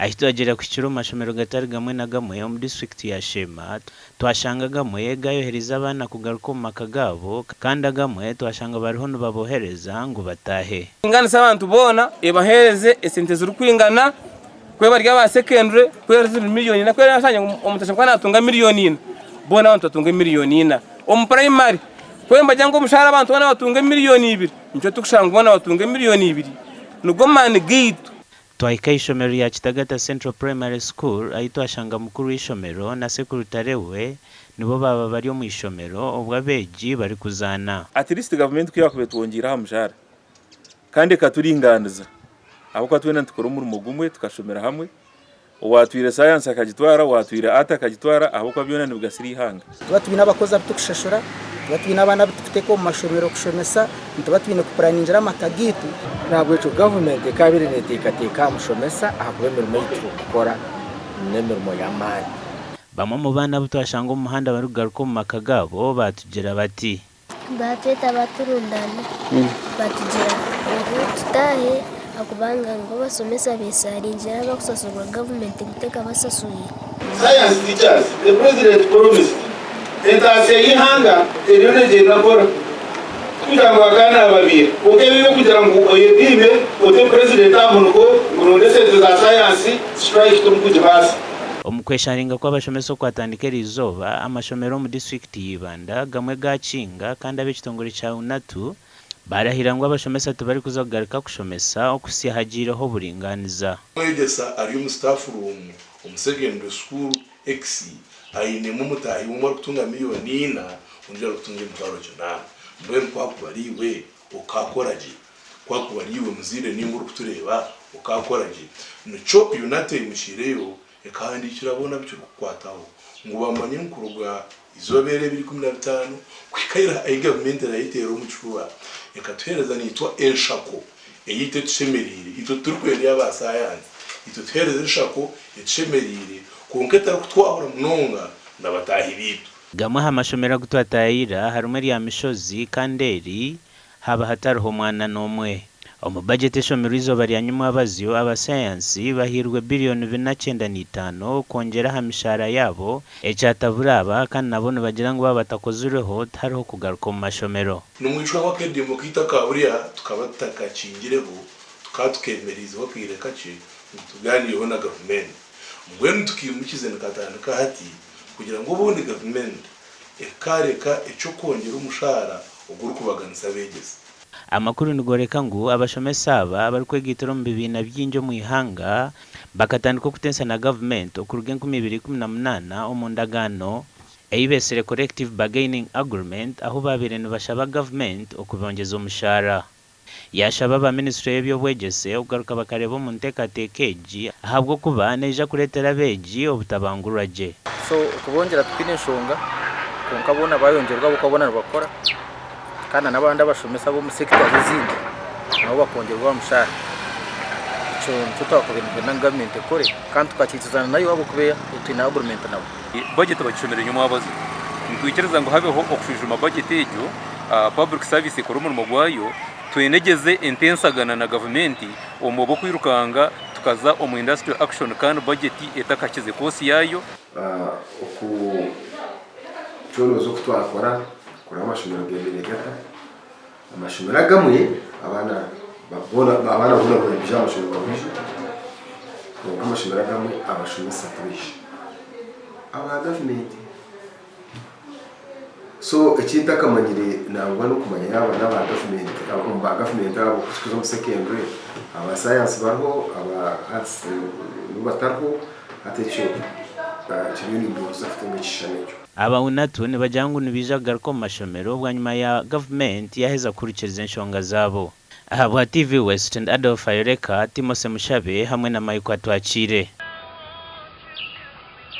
ahitwagera ku kiro mashomero gatari gamwe na gamwe mu district ya Sheema twashanga gamwe gayohereza abana kugaruka mu maka gabo kandi agamwe twashanga bariho babohereza ngo batahe ingana s'abantu bona ebahereze esente z'urukwingana kweba rya ba secondary kwera miliyoni na kwera yashanye umutasha kwa natunga miliyoni bona abantu batunga miliyoni mu primary kwemba jango mushara abantu bana batunga miliyoni 2 nicyo tukushanga bana batunga miliyoni 2 nugo man gate twaika ishomero ya Kitagata Central Primary School ayitwashanga mukuru w'ishomero na secretary we nibo baba bari mu ishomero ubwo abeji bari kuzana at least government kwiyakube twongira hamjara kandi katuringaniza aho kwatwena tukora umurimo gumwe tukashomera hamwe watwire science akagitwara watwire art akagitwara aho kwa byona nibgasiri hanga tubatubina abakozi abitukushashura tubatubina abana bitufite mu mashomero kushomesa tubatubina kupraninjira amakagitu ntabwo cyo government kabiri netekateka mushomesa ahakubemera umuyitru gukora nemermo yamani bamwe mu bana butwashanga umuhanda barugaruka mu makagabo batugera bati bateta baturundana batugera tutahe akubanga ngo basomesa bayesharinga bakusasura government guteka basasuye science teachers the president promised entase y'ihanga eryoneje nakora kugira ngo akana babiri bibe kugira ngo oyedibe ote president amunuko ngo sente za science strike tumukuje basi omukwesharinga kw'abashomesa kwatandikira izoba amashomero mu district yibanda gamwe gacinga kandi ab'ekitongole cya unatu barahirangwa abashomesa tubari kuzogaruka kushomesa okusihagireho buringaniza mwegesa ari mu staff room secondary school x aine mu mutahi mu kutunga miliyoni 4 unjalo kutunga mutwaro cyana mwe kwakubariwe ukakoraje kwakubariwe muzire ninguru kutureba ukakoraje nico united mushireyo kandi kirabona byo kukwataho ngubamanye nkuruga izobere 2015 kwikaira ay government rayitero mucuwa ekatwereza nitwa elshako eyite tsemerire ito turkwere y'abasayansi ito twereza elshako etsemerire kunketa kutwahura mnonga nabatahiritu gamwe hamashomera gutwatayira harumwe ya mishozi kanderi haba hatariho mwana nomwe mu budget ishomero izoba rya nyuma abaziyo abasayansi bahirwe billion 295 kongera hamishara yabo ecyataburaba kandi nabone bagira ngo babatakozureho tariho kugaruka mu mashomero numwishwa wa kedemo kita kaburiya tukabataka kingireho tukatukemeriza bakireka ki tuganiyeho na government mbwenu tukimukize nakatandika hati kugira ngo ubundi government ekareka icyo kongera umushara uguru kubaganisa begeze amakuru nigoreka ngo abashomesa aba bari kwegitero mu bibina byinjo mu ihanga bakatandika kutensa na government okuruge 2018 omundagano eyibesere collective bargaining agreement aho babirene bashaba government okubongeza umushara yashaba ba ministry y'ebyobwegese ugaruka bakareba mu ntekatekeji ahabwo kuba neja kuretera beji obutabangururaje so kubongera twininshonga kunkabona bayongerwa bukabona bakora kana nabandi abashomesa bo mu sector z'izindi nabo bakongerwa umushara ico tutakubinwe na government kore kandi tukakituzana nayo abo kubeya utina government nabo budget abashomera nyuma abazi nkwikiriza ngo habeho okufijuma budget ejo public service ikora umurimo gwayo twenegeze intensagana na government omubo kwirukanga tukaza omu industrial action kandi budget etakakize kosi yayo oku cyonozo kutwakora kuri amashomero geberegata amashomero agamwe abana babona buri bijya amashomero babije ko amashomero agamwe abashomesa turisha aba government so ikinta kamanyire nangwa no kumanya yaba n'aba government abo kuzo mu secondary aba science barho aba arts n'ubatarho atecho chibini ndoza afite mechishanecho aba unatu ni bajangu nibijagaruka mu mashomero bwa nyuma ya government yaheza kurikiriza enshonga zabo aha bwa TV West and Adolf Ayureka Timose Mushabe hamwe na Mike Twakire.